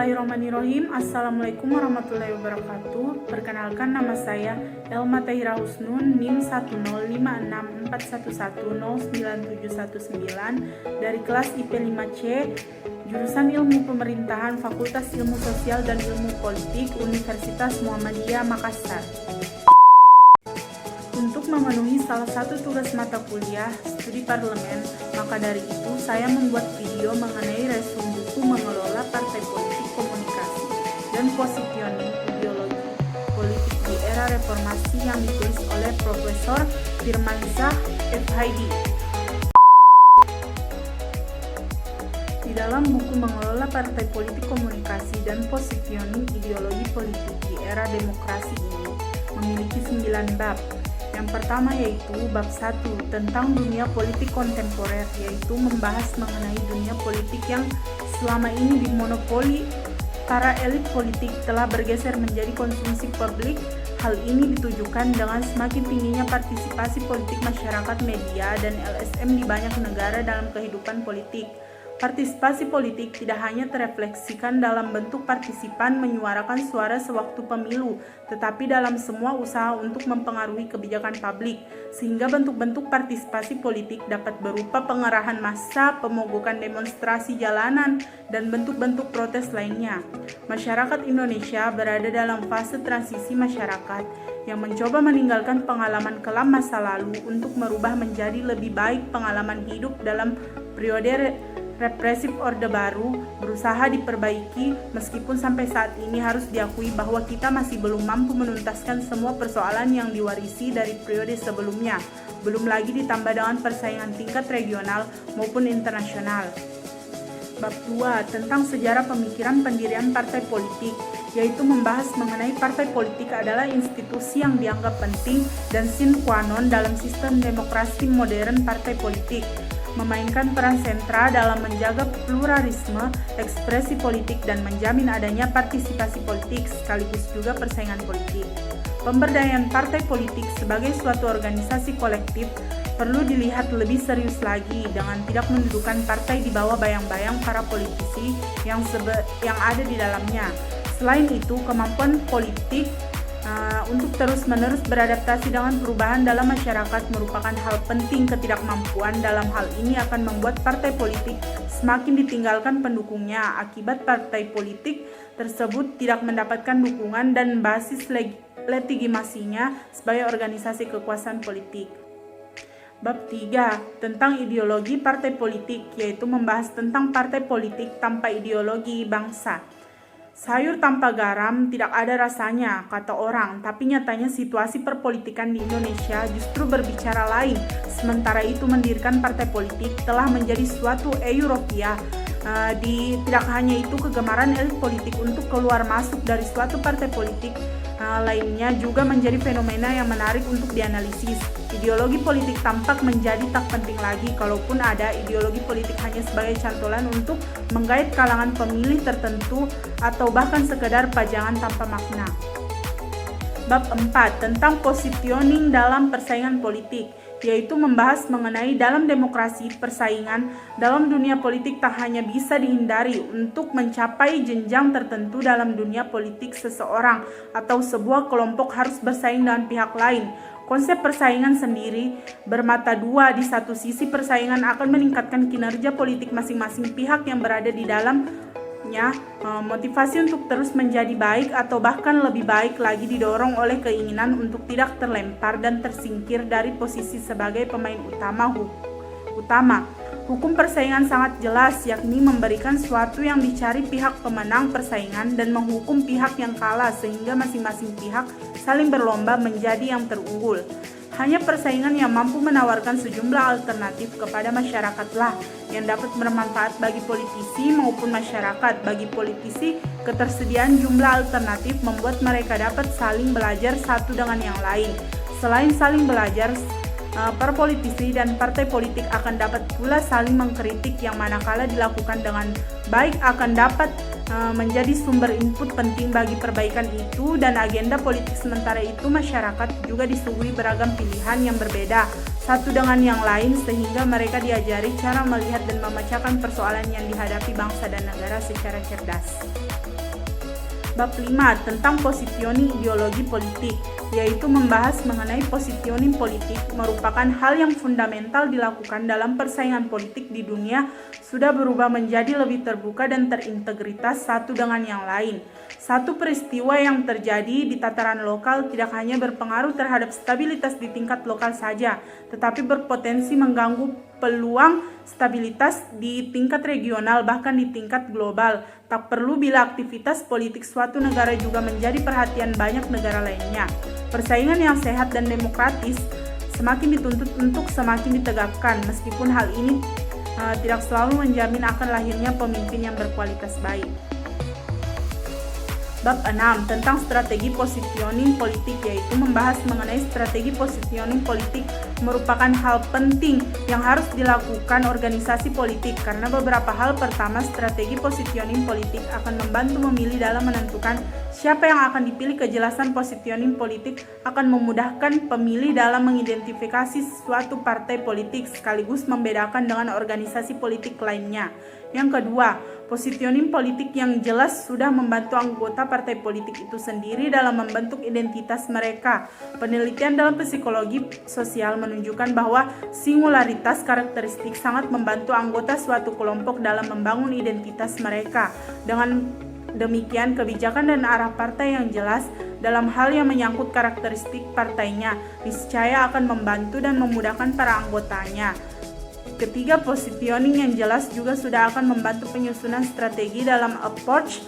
Bismillahirrahmanirrahim. Assalamualaikum warahmatullahi wabarakatuh. Perkenalkan, nama saya Elma Tahira Husnun, NIM 1056411097119 dari kelas IP 5C, jurusan Ilmu Pemerintahan, Fakultas Ilmu Sosial dan Ilmu Politik, Universitas Muhammadiyah Makassar. Untuk memenuhi salah satu tugas mata kuliah studi parlemen, maka dari itu saya membuat video mengenai resume buku mengelola partai politik, komunikasi, dan positioning ideologi politik di era reformasi yang ditulis oleh Profesor Firmansyah FHD. Di dalam buku mengelola partai politik, komunikasi, dan positioning ideologi politik di era demokrasi ini memiliki 9 bab. Yang pertama yaitu bab 1 tentang dunia politik kontemporer, yaitu membahas mengenai dunia politik yang selama ini dimonopoli para elit politik telah bergeser menjadi konsumsi publik. Hal ini ditujukan dengan semakin tingginya partisipasi politik masyarakat, media, dan LSM di banyak negara dalam kehidupan politik. Partisipasi politik tidak hanya terefleksikan dalam bentuk partisipan menyuarakan suara sewaktu pemilu, tetapi dalam semua usaha untuk mempengaruhi kebijakan publik, sehingga bentuk-bentuk partisipasi politik dapat berupa pengerahan massa, pemogokan demonstrasi jalanan, dan bentuk-bentuk protes lainnya. Masyarakat Indonesia berada dalam fase transisi masyarakat yang mencoba meninggalkan pengalaman kelam masa lalu untuk merubah menjadi lebih baik pengalaman hidup dalam periode represif Orde Baru, berusaha diperbaiki meskipun sampai saat ini harus diakui bahwa kita masih belum mampu menuntaskan semua persoalan yang diwarisi dari periode sebelumnya, belum lagi ditambah dengan persaingan tingkat regional maupun internasional. Bab 2 tentang sejarah pemikiran pendirian partai politik, yaitu membahas mengenai partai politik adalah institusi yang dianggap penting dan sine qua non dalam sistem demokrasi modern. Partai politik memainkan peran sentral dalam menjaga pluralisme ekspresi politik dan menjamin adanya partisipasi politik sekaligus juga persaingan politik. Pemberdayaan partai politik sebagai suatu organisasi kolektif perlu dilihat lebih serius lagi dengan tidak mendudukan partai di bawah bayang-bayang para politisi yang ada di dalamnya. Selain itu, kemampuan politik untuk terus-menerus beradaptasi dengan perubahan dalam masyarakat merupakan hal penting. Ketidakmampuan dalam hal ini akan membuat partai politik semakin ditinggalkan pendukungnya akibat partai politik tersebut tidak mendapatkan dukungan dan basis legitimasinya sebagai organisasi kekuasaan politik. Bab 3 tentang ideologi partai politik, yaitu membahas tentang partai politik tanpa ideologi bangsa. Sayur tanpa garam tidak ada rasanya, kata orang, tapi nyatanya situasi perpolitikan di Indonesia justru berbicara lain. Sementara itu mendirikan partai politik telah menjadi suatu euforia. Tidak hanya itu, kegemaran elit politik untuk keluar masuk dari suatu partai politik lainnya juga menjadi fenomena yang menarik untuk dianalisis. Ideologi politik tampak menjadi tak penting lagi, kalaupun ada, ideologi politik hanya sebagai cantolan untuk menggait kalangan pemilih tertentu atau bahkan sekedar pajangan tanpa makna. Bab 4 tentang positioning dalam persaingan politik, yaitu membahas mengenai dalam demokrasi persaingan dalam dunia politik tak hanya bisa dihindari. Untuk mencapai jenjang tertentu dalam dunia politik, seseorang atau sebuah kelompok harus bersaing dengan pihak lain. Konsep persaingan sendiri bermata dua. Di satu sisi, persaingan akan meningkatkan kinerja politik masing-masing pihak yang berada di dalamnya. Motivasi untuk terus menjadi baik atau bahkan lebih baik lagi didorong oleh keinginan untuk tidak terlempar dan tersingkir dari posisi sebagai pemain utama. Hukum persaingan sangat jelas, yakni memberikan sesuatu yang dicari pihak pemenang persaingan dan menghukum pihak yang kalah, sehingga masing-masing pihak saling berlomba menjadi yang terunggul. Hanya persaingan yang mampu menawarkan sejumlah alternatif kepada masyarakatlah yang dapat bermanfaat bagi politisi maupun masyarakat. Bagi politisi, ketersediaan jumlah alternatif membuat mereka dapat saling belajar satu dengan yang lain. Selain saling belajar, para politisi dan partai politik akan dapat pula saling mengkritik, yang manakala dilakukan dengan baik akan dapat menjadi sumber input penting bagi perbaikan itu dan agenda politik. Sementara itu, masyarakat juga disuguhi beragam pilihan yang berbeda satu dengan yang lain, sehingga mereka diajari cara melihat dan memecahkan persoalan yang dihadapi bangsa dan negara secara cerdas. Bab 5 tentang positioning ideologi politik, yaitu membahas mengenai positioning politik merupakan hal yang fundamental dilakukan dalam persaingan politik di dunia sudah berubah menjadi lebih terbuka dan terintegritas satu dengan yang lain. Satu peristiwa yang terjadi di tataran lokal tidak hanya berpengaruh terhadap stabilitas di tingkat lokal saja, tetapi berpotensi mengganggu peluang stabilitas di tingkat regional bahkan di tingkat global. Tak perlu bila aktivitas politik suatu negara juga menjadi perhatian banyak negara lainnya. Persaingan yang sehat dan demokratis semakin dituntut untuk semakin ditegakkan, meskipun hal ini tidak selalu menjamin akan lahirnya pemimpin yang berkualitas baik. Bab 6 tentang strategi positioning politik, yaitu membahas mengenai strategi positioning politik merupakan hal penting yang harus dilakukan organisasi politik karena beberapa hal. Pertama, strategi positioning politik akan membantu memilih dalam menentukan siapa yang akan dipilih. Kejelasan positioning politik akan memudahkan pemilih dalam mengidentifikasi suatu partai politik sekaligus membedakan dengan organisasi politik lainnya. Yang kedua, positioning politik yang jelas sudah membantu anggota partai politik itu sendiri dalam membentuk identitas mereka. Penelitian dalam psikologi sosial menunjukkan bahwa singularitas karakteristik sangat membantu anggota suatu kelompok dalam membangun identitas mereka. Dengan demikian, kebijakan dan arah partai yang jelas dalam hal yang menyangkut karakteristik partainya niscaya akan membantu dan memudahkan para anggotanya. Ketiga, positioning yang jelas juga sudah akan membantu penyusunan strategi dalam approach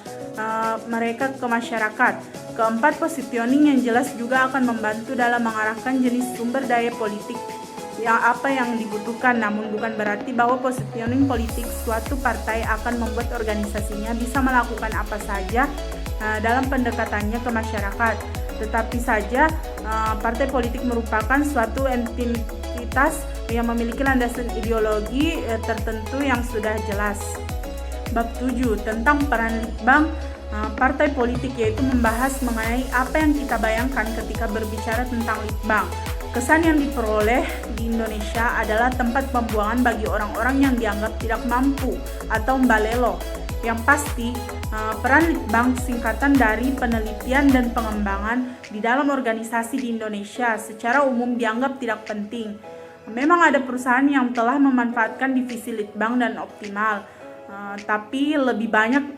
mereka ke masyarakat. Keempat, positioning yang jelas juga akan membantu dalam mengarahkan jenis sumber daya politik yang dibutuhkan, namun bukan berarti bahwa positioning politik suatu partai akan membuat organisasinya bisa melakukan apa saja dalam pendekatannya ke masyarakat. Tetapi saja partai politik merupakan suatu entitas yang memiliki landasan ideologi tertentu yang sudah jelas. Bab 7 tentang peran litbang partai politik, yaitu membahas mengenai apa yang kita bayangkan ketika berbicara tentang litbang. Kesan yang diperoleh di Indonesia adalah tempat pembuangan bagi orang-orang yang dianggap tidak mampu atau mbalelo. Yang pasti, peran litbang singkatan dari penelitian dan pengembangan di dalam organisasi di Indonesia secara umum dianggap tidak penting. Memang ada perusahaan yang telah memanfaatkan divisi litbang dan optimal, tapi lebih banyak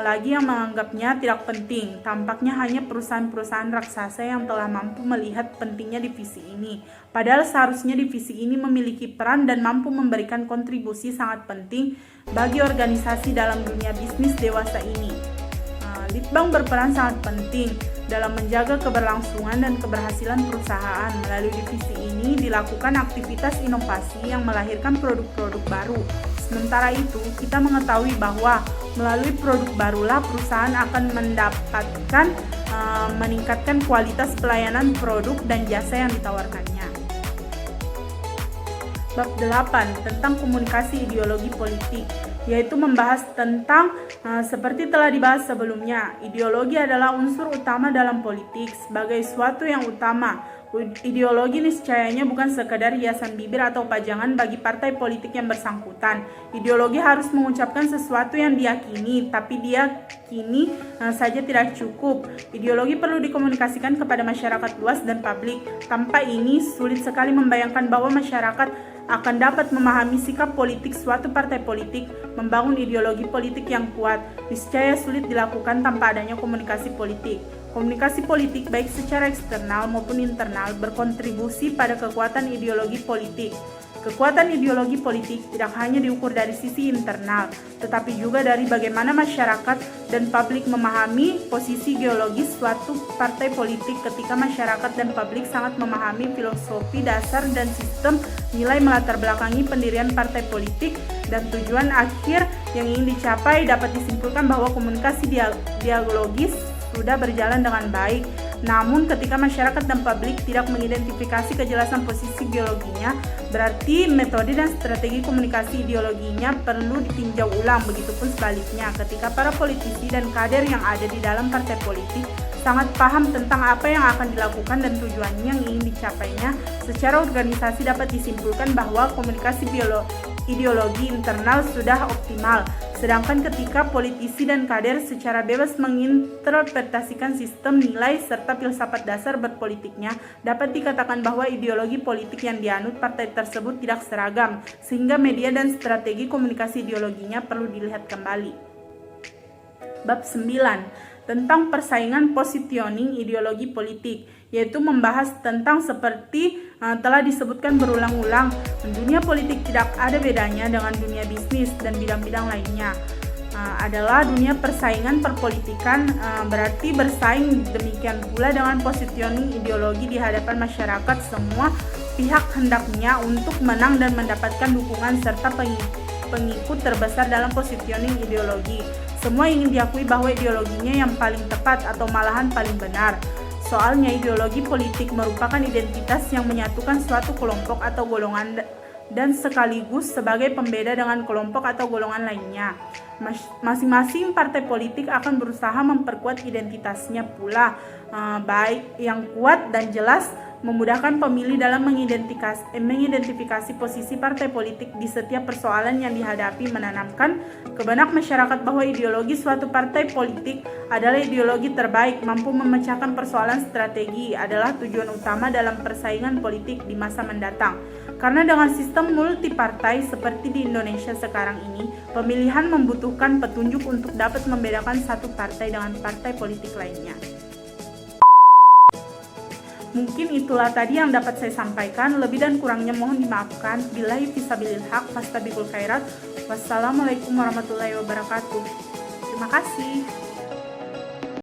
lagi yang menganggapnya tidak penting. Tampaknya hanya perusahaan-perusahaan raksasa yang telah mampu melihat pentingnya divisi ini. Padahal seharusnya divisi ini memiliki peran dan mampu memberikan kontribusi sangat penting bagi organisasi dalam dunia bisnis dewasa ini. Litbang berperan sangat penting dalam menjaga keberlangsungan dan keberhasilan perusahaan. Melalui divisi ini dilakukan aktivitas inovasi yang melahirkan produk-produk baru. Sementara itu, kita mengetahui bahwa melalui produk barulah perusahaan akan mendapatkan meningkatkan kualitas pelayanan produk dan jasa yang ditawarkannya. Bab 8 tentang komunikasi ideologi politik, yaitu membahas tentang seperti telah dibahas sebelumnya, ideologi adalah unsur utama dalam politik. Sebagai suatu yang utama, ideologi niscayanya bukan sekadar hiasan bibir atau pajangan bagi partai politik yang bersangkutan. Ideologi harus mengucapkan sesuatu yang diyakini, tapi diyakini saja tidak cukup. Ideologi perlu dikomunikasikan kepada masyarakat luas dan publik. Tanpa ini, sulit sekali membayangkan bahwa masyarakat akan dapat memahami sikap politik suatu partai politik. Membangun ideologi politik yang kuat niscaya sulit dilakukan tanpa adanya komunikasi politik. Komunikasi politik baik secara eksternal maupun internal berkontribusi pada kekuatan ideologi politik. Kekuatan ideologi politik tidak hanya diukur dari sisi internal, tetapi juga dari bagaimana masyarakat dan publik memahami posisi geologis suatu partai politik. Ketika masyarakat dan publik sangat memahami filosofi dasar dan sistem nilai melatar belakangi pendirian partai politik dan tujuan akhir yang ingin dicapai, dapat disimpulkan bahwa komunikasi dialogis sudah berjalan dengan baik. Namun ketika masyarakat dan publik tidak mengidentifikasi kejelasan posisi geologinya, berarti metode dan strategi komunikasi ideologinya perlu ditinjau ulang. Begitupun sebaliknya, ketika para politisi dan kader yang ada di dalam partai politik sangat paham tentang apa yang akan dilakukan dan tujuannya yang ingin dicapainya, secara organisasi dapat disimpulkan bahwa komunikasi ideologi internal sudah optimal. Sedangkan ketika politisi dan kader secara bebas menginterpretasikan sistem nilai serta filsafat dasar berpolitiknya, dapat dikatakan bahwa ideologi politik yang dianut partai tersebut tidak seragam, sehingga media dan strategi komunikasi ideologinya perlu dilihat kembali. Bab 9 tentang persaingan positioning ideologi politik, yaitu membahas tentang seperti telah disebutkan berulang-ulang, dunia politik tidak ada bedanya dengan dunia bisnis dan bidang-bidang lainnya. Adalah dunia persaingan perpolitikan, berarti bersaing, demikian pula dengan positioning ideologi di hadapan masyarakat. Semua pihak hendaknya untuk menang dan mendapatkan dukungan serta pengikut terbesar dalam positioning ideologi. Semua ingin diakui bahwa ideologinya yang paling tepat atau malahan paling benar. Soalnya ideologi politik merupakan identitas yang menyatukan suatu kelompok atau golongan dan sekaligus sebagai pembeda dengan kelompok atau golongan lainnya. Masing-masing partai politik akan berusaha memperkuat identitasnya pula, baik yang kuat dan jelas, memudahkan pemilih dalam mengidentifikasi posisi partai politik di setiap persoalan yang dihadapi, menanamkan ke benak masyarakat bahwa ideologi suatu partai politik adalah ideologi terbaik, mampu memecahkan persoalan strategi, adalah tujuan utama dalam persaingan politik di masa mendatang. Karena dengan sistem multipartai seperti di Indonesia sekarang ini, pemilihan membutuhkan petunjuk untuk dapat membedakan satu partai dengan partai politik lainnya. Mungkin itulah tadi yang dapat saya sampaikan. Lebih dan kurangnya mohon dimaafkan. Billahi fisabilil haq, fastabiqul khairat. Wassalamualaikum warahmatullahi wabarakatuh. Terima kasih.